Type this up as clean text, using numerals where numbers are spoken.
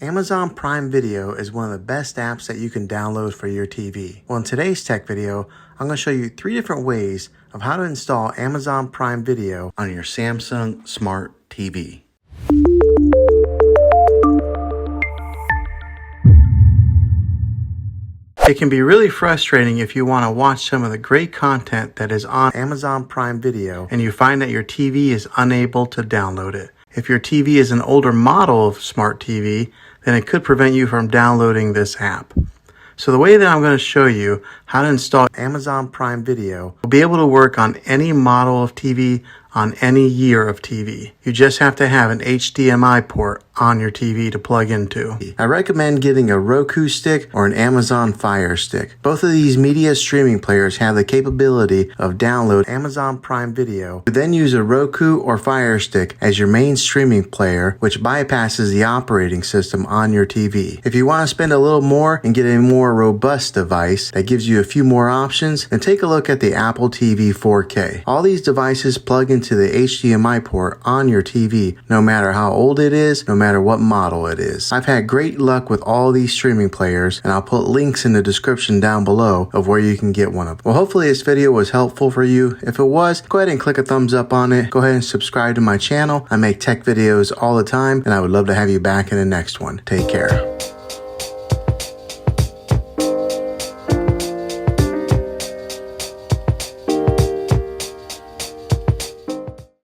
Amazon Prime Video is one of the best apps that you can download for your TV. Well, in today's tech video, I'm going to show you 3 different ways of how to install Amazon Prime Video on your Samsung Smart TV. It can be really frustrating if you want to watch some of the great content that is on Amazon Prime Video and you find that your TV is unable to download it. If your TV is an older model of smart TV, then it could prevent you from downloading this app. So the way that I'm going to show you how to install Amazon Prime Video will be able to work on any model of TV, on any year of TV. You just have to have an HDMI port on your TV to plug into. I recommend getting a Roku stick or an Amazon Fire Stick. Both of these media streaming players have the capability of download Amazon Prime Video. You then use a Roku or Fire Stick as your main streaming player, which bypasses the operating system on your TV. If you want to spend a little more and get a more robust device that gives you a few more options, then take a look at the Apple TV 4K. All these devices plug into the HDMI port on your TV, no matter how old it is, no matter what model it is. I've had great luck with all these streaming players, and I'll put links in the description down below of where you can get one of them. Well, hopefully this video was helpful for you. If it was, go ahead and click a thumbs up on it. Go ahead and subscribe to my channel. I make tech videos all the time, and I would love to have you back in the next one. Take care.